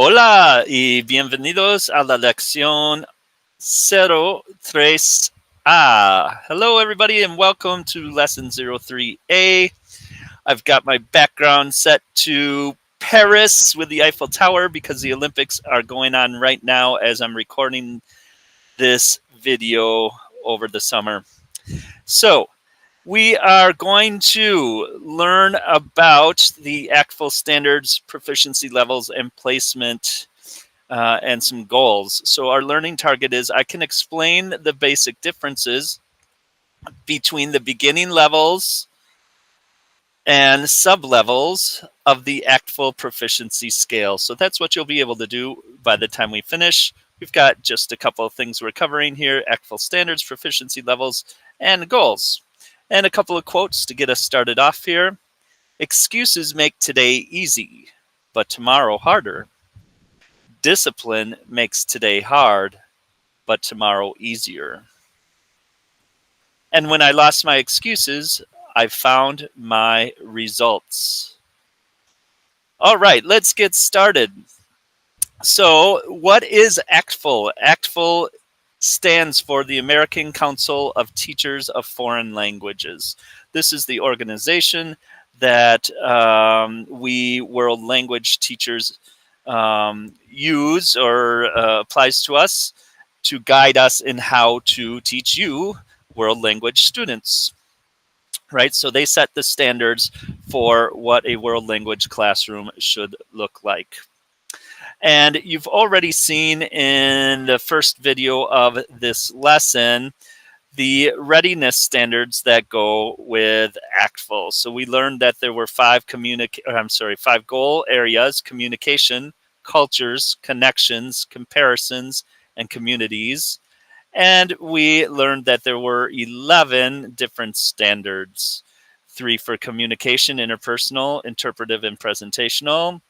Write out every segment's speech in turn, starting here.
Hola y bienvenidos a la lección 03A. Hello, everybody, and welcome to lesson 03A. I've got my background set to Paris with the Eiffel Tower because the Olympics are going on right now as I'm recording this video over the summer. So, we are going to learn about the ACTFL standards, proficiency levels, and placement, and some goals. So our learning target is I can explain the basic differences between the beginning levels and sub-levels of the ACTFL proficiency scale. So that's what you'll be able to do by the time we finish. We've got just a couple of things we're covering here: ACTFL standards, proficiency levels, and goals. And a couple of quotes to get us started off here. Excuses make today easy, but tomorrow harder. Discipline makes today hard, but tomorrow easier. And when I lost my excuses, I found my results. All right, let's get started. So, what is ACTFL? ACTFL stands for the American Council of Teachers of Foreign Languages. This is the organization that we world language teachers use or applies to us to guide us in how to teach you world language students. Right? So they set the standards for what a world language classroom should look like. And you've already seen in the first video of this lesson the readiness standards that go with ACTFL. So we learned that there were five goal areas: communication, cultures, connections, comparisons, and communities. And we learned that there were 11 different standards: 3 for communication, interpersonal, interpretive, and presentational.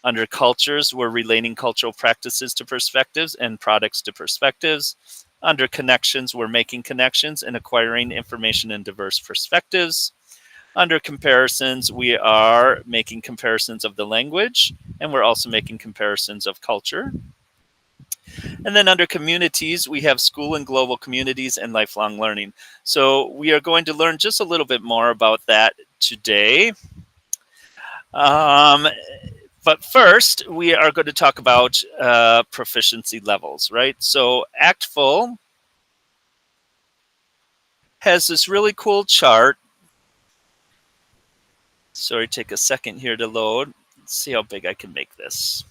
Under cultures, we're relating cultural practices to perspectives and products to perspectives. Under connections, we're making connections and acquiring information in diverse perspectives. Under comparisons, we are making comparisons of the language, and we're also making comparisons of culture. And then under communities, we have school and global communities and lifelong learning. So we are going to learn just a little bit more about that today. But first, we are going to talk about proficiency levels, right? So ACTFL has this really cool chart. Sorry, take a second here to load. Let's see how big I can make this.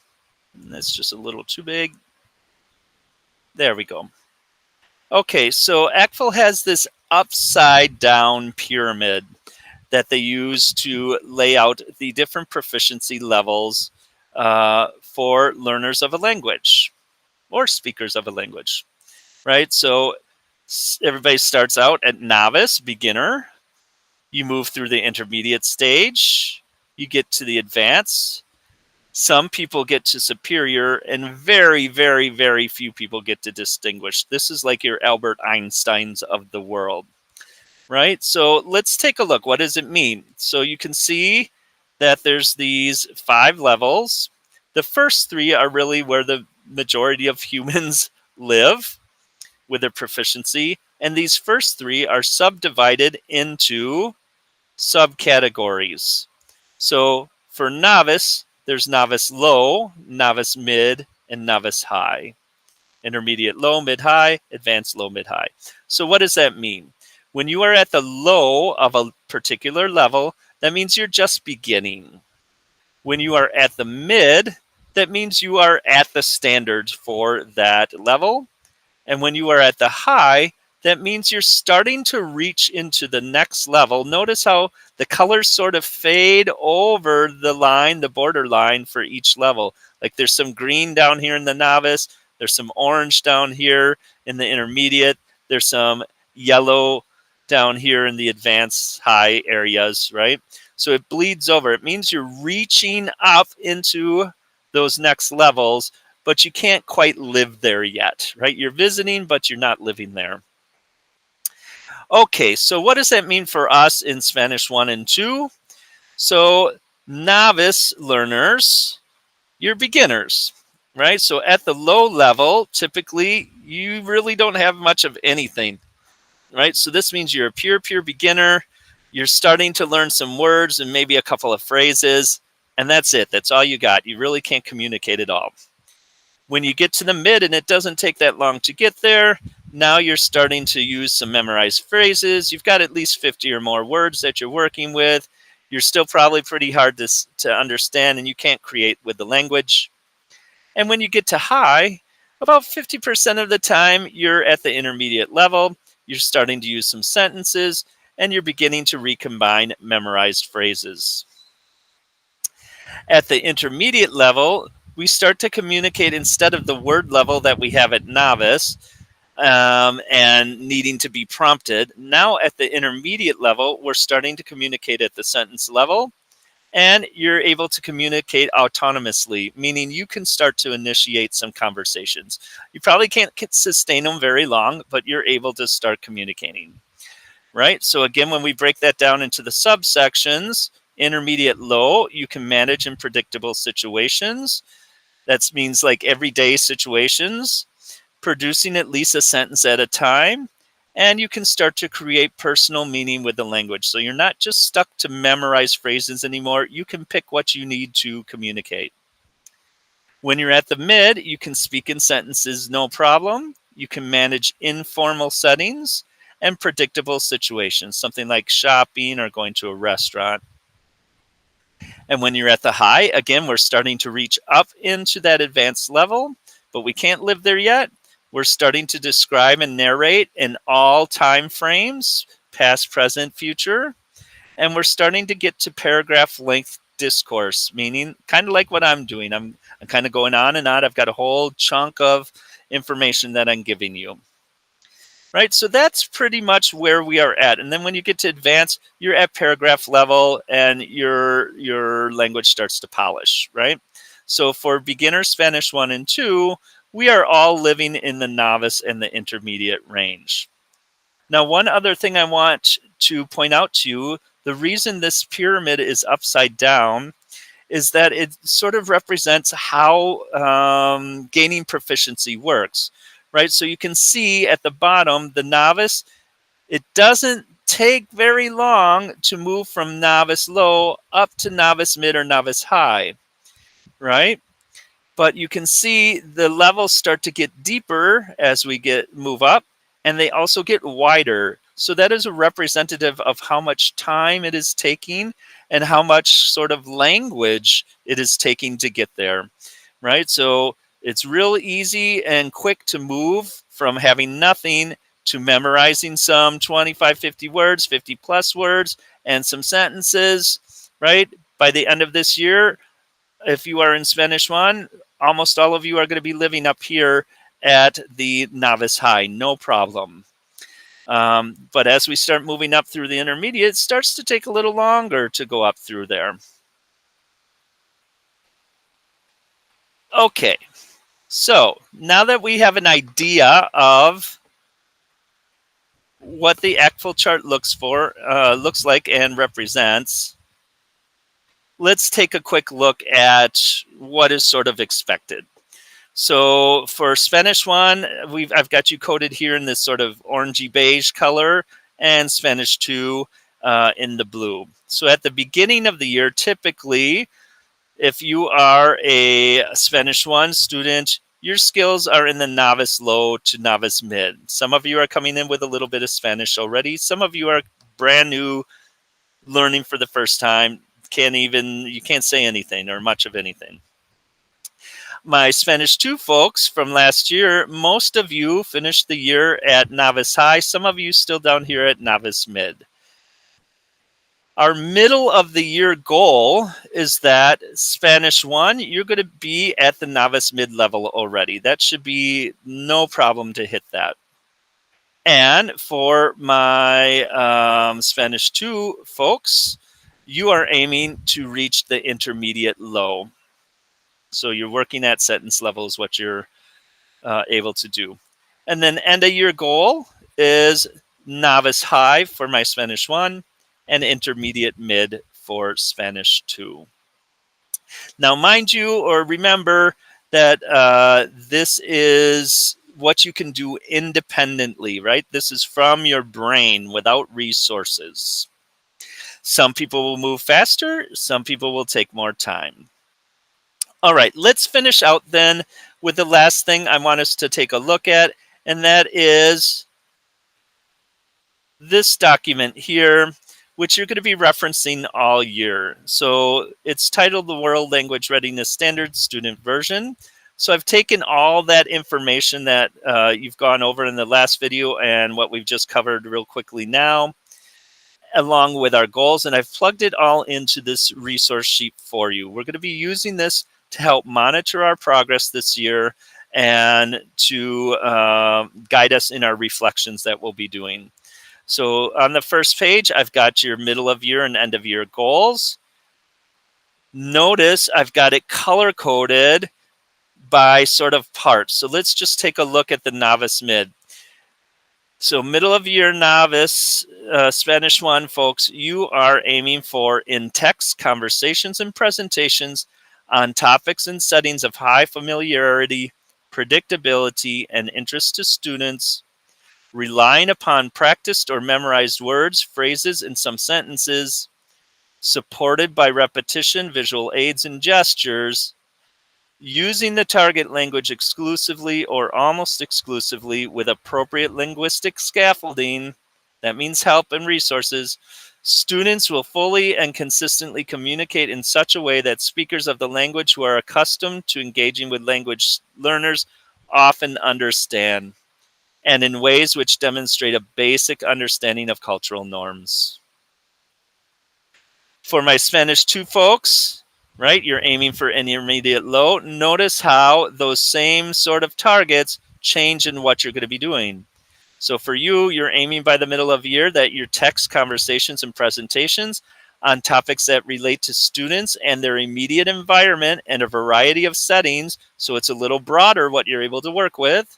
And it's just a little too big. There we go. Okay, so ACTFL has this upside down pyramid that they use to lay out the different proficiency levels for learners of a language or speakers of a language, right? So everybody starts out at novice, beginner. You move through the intermediate stage. You get to the advanced. Some people get to superior, and very, very, very few people get to distinguished. This is like your Albert Einsteins of the world. Right? So let's take a look. What does it mean? So you can see that there's these 5 levels. The first 3 are really where the majority of humans live with their proficiency. And these first 3 are subdivided into subcategories. So for novice, there's novice low, novice mid, and novice high. Intermediate low, mid high, advanced low, mid high. So what does that mean? When you are at the low of a particular level, that means you're just beginning. When you are at the mid, that means you are at the standards for that level. And when you are at the high, that means you're starting to reach into the next level. Notice how the colors sort of fade over the line, the border line for each level. Like there's some green down here in the novice. There's some orange down here in the intermediate. There's some yellow down here in the advanced high areas, right? So it bleeds over. It means you're reaching up into those next levels, but you can't quite live there yet, right? You're visiting, but you're not living there. Okay, so what does that mean for us in Spanish 1 and 2? So novice learners, you're beginners, right? So at the low level, typically you really don't have much of anything, right? So this means you're a pure beginner. You're starting to learn some words and maybe a couple of phrases, and that's it. That's all you got. You really can't communicate at all. When you get to the mid, and it doesn't take that long to get there, now you're starting to use some memorized phrases. You've got at least 50 or more words that you're working with. You're still probably pretty hard to understand, and you can't create with the language. And when you get to high, about 50% of the time, you're at the intermediate level. You're starting to use some sentences, and you're beginning to recombine memorized phrases. At the intermediate level, we start to communicate instead of the word level that we have at novice and needing to be prompted. Now, at the intermediate level, we're starting to communicate at the sentence level, and you're able to communicate autonomously, meaning you can start to initiate some conversations. You probably can't sustain them very long, but you're able to start communicating, right? So again, when we break that down into the subsections, intermediate low, you can manage in predictable situations. That means like everyday situations, producing at least a sentence at a time, and you can start to create personal meaning with the language. So you're not just stuck to memorize phrases anymore. You can pick what you need to communicate. When you're at the mid, you can speak in sentences no problem. You can manage informal settings and predictable situations, something like shopping or going to a restaurant. And when you're at the high, again, we're starting to reach up into that advanced level, but we can't live there yet. We're starting to describe and narrate in all time frames, past, present, future. And we're starting to get to paragraph length discourse, meaning kind of like what I'm doing. I'm kind of going on and on. I've got a whole chunk of information that I'm giving you. Right, so that's pretty much where we are at. And then when you get to advanced, you're at paragraph level, and your language starts to polish, right? So for beginner Spanish 1 and 2, we are all living in the novice and the intermediate range. Now, one other thing I want to point out to you, the reason this pyramid is upside down is that it sort of represents how gaining proficiency works, right? So you can see at the bottom, the novice, it doesn't take very long to move from novice low up to novice mid or novice high, right? But you can see the levels start to get deeper as we move up, and they also get wider. So that is a representative of how much time it is taking and how much sort of language it is taking to get there, right? So it's real easy and quick to move from having nothing to memorizing some 25, 50 words, 50 plus words, and some sentences, right? By the end of this year, if you are in Spanish 1, almost all of you are going to be living up here at the novice high, no problem. But as we start moving up through the intermediate, it starts to take a little longer to go up through there. Okay, so now that we have an idea of what the ACTFL chart looks like and represents, let's take a quick look at what is sort of expected. So for Spanish 1, I've got you coded here in this sort of orangey beige color, and Spanish 2 in the blue. So at the beginning of the year, typically, if you are a Spanish 1 student, your skills are in the novice low to novice mid. Some of you are coming in with a little bit of Spanish already. Some of you are brand new, learning for the first time. You can't say anything or much of anything. My Spanish 2 folks from last year, most of you finished the year at novice high. Some of you still down here at novice mid. Our middle of the year goal is that Spanish 1, you're going to be at the novice mid level already. That should be no problem to hit that. And for my Spanish 2 folks, you are aiming to reach the intermediate low. So you're working at sentence level is what you're able to do. And then end of year goal is novice high for my Spanish 1 and intermediate mid for Spanish 2. Now, mind you, or remember that this is what you can do independently, right? This is from your brain without resources. Some people will move faster, some people will take more time. All right, let's finish out then with the last thing I want us to take a look at, and that is this document here, which you're going to be referencing all year. So it's titled the World Language Readiness Standards Student Version. So I've taken all that information that you've gone over in the last video and what we've just covered real quickly now, along with our goals, and I've plugged it all into this resource sheet for you. We're going to be using this to help monitor our progress this year and to guide us in our reflections that we'll be doing. So on the first page, I've got your middle of year and end of year goals. Notice I've got it color coded by sort of parts. So let's just take a look at the novice mid. So middle of year novice, Spanish 1, folks, you are aiming for in-text conversations and presentations on topics and settings of high familiarity, predictability, and interest to students, relying upon practiced or memorized words, phrases, and some sentences, supported by repetition, visual aids, and gestures, using the target language exclusively or almost exclusively with appropriate linguistic scaffolding, that means help and resources, students will fully and consistently communicate in such a way that speakers of the language who are accustomed to engaging with language learners often understand, and in ways which demonstrate a basic understanding of cultural norms. For my Spanish 2 folks, right, you're aiming for intermediate low. Notice how those same sort of targets change in what you're going to be doing. So for you, you're aiming by the middle of the year that your text conversations and presentations on topics that relate to students and their immediate environment and a variety of settings, so it's a little broader what you're able to work with,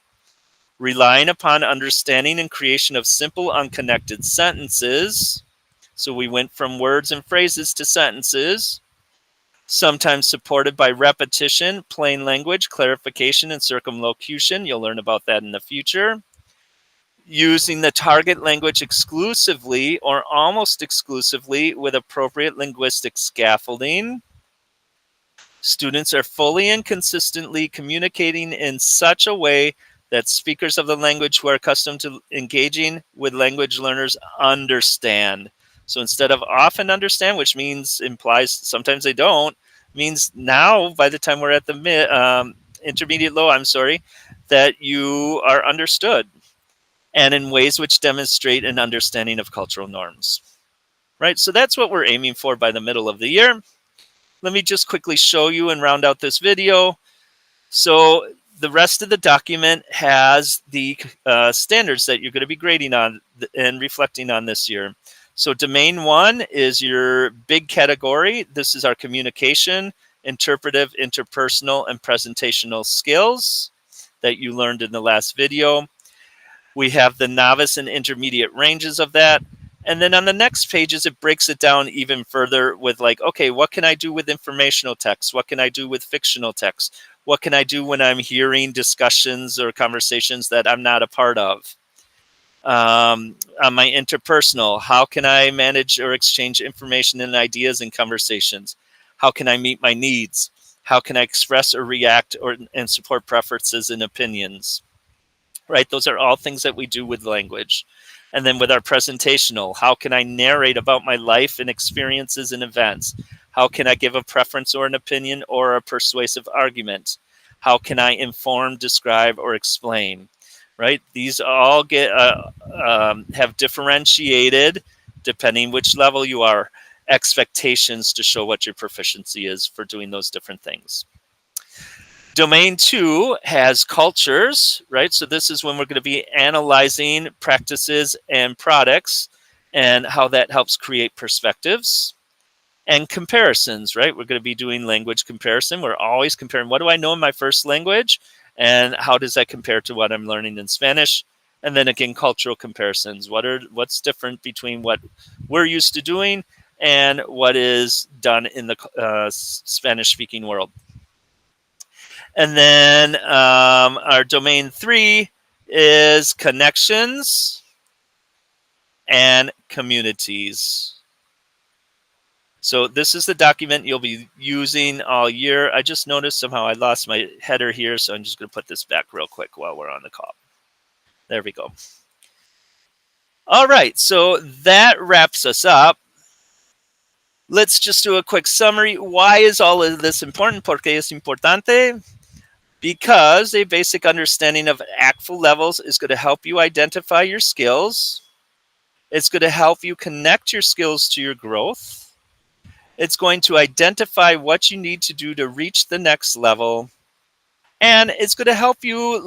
relying upon understanding and creation of simple, unconnected sentences. So we went from words and phrases to sentences, sometimes supported by repetition, plain language, clarification, and circumlocution. You'll learn about that in the future. Using the target language exclusively or almost exclusively with appropriate linguistic scaffolding. Students are fully and consistently communicating in such a way that speakers of the language who are accustomed to engaging with language learners understand. So instead of often understand, which means implies sometimes they don't, means now by the time we're at the intermediate low, that you are understood, and in ways which demonstrate an understanding of cultural norms. Right? So that's what we're aiming for by the middle of the year. Let me just quickly show you and round out this video. So the rest of the document has the standards that you're going to be grading on and reflecting on this year. So domain 1 is your big category. This is our communication, interpretive, interpersonal, and presentational skills that you learned in the last video. We have the novice and intermediate ranges of that. And then on the next pages, it breaks it down even further with like, okay, what can I do with informational text? What can I do with fictional text? What can I do when I'm hearing discussions or conversations that I'm not a part of? On my interpersonal, how can I manage or exchange information and ideas in conversations? How can I meet my needs? How can I express or react and support preferences and opinions? Right? Those are all things that we do with language. And then with our presentational, how can I narrate about my life and experiences and events? How can I give a preference or an opinion or a persuasive argument? How can I inform, describe, or explain? Right? These all get have differentiated, depending which level you are, expectations to show what your proficiency is for doing those different things. Domain 2 has cultures, right? So this is when we're going to be analyzing practices and products and how that helps create perspectives. And comparisons, right? We're going to be doing language comparison. We're always comparing what do I know in my first language and how does that compare to what I'm learning in Spanish? And then again, cultural comparisons. What's different between what we're used to doing and what is done in the Spanish-speaking world. And then our domain 3 is connections and communities. So this is the document you'll be using all year. I just noticed somehow I lost my header here, so I'm just going to put this back real quick while we're on the call. There we go. All right, so that wraps us up. Let's just do a quick summary. Why is all of this important? ¿Por qué es importante? Because a basic understanding of ACTFL levels is going to help you identify your skills. It's going to help you connect your skills to your growth. It's going to identify what you need to do to reach the next level. And it's going to help you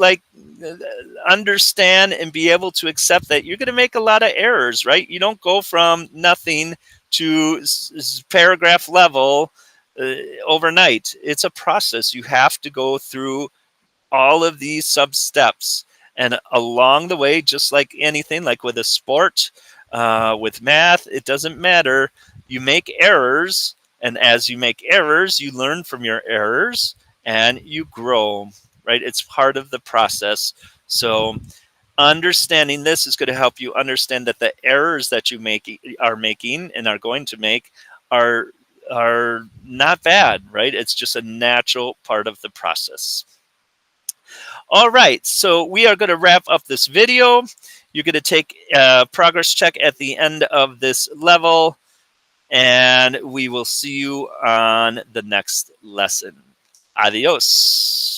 understand and be able to accept that you're going to make a lot of errors, right? You don't go from nothing to paragraph level overnight. It's a process. You have to go through all of these sub steps. And along the way, just like anything, like with a sport, with math, it doesn't matter. You make errors. And as you make errors, you learn from your errors and you grow, right? It's part of the process. So understanding this is going to help you understand that the errors that you are making and are going to make are not bad, right? It's just a natural part of the process. All right, so we are going to wrap up this video. You're going to take a progress check at the end of this level, and we will see you on the next lesson. Adios.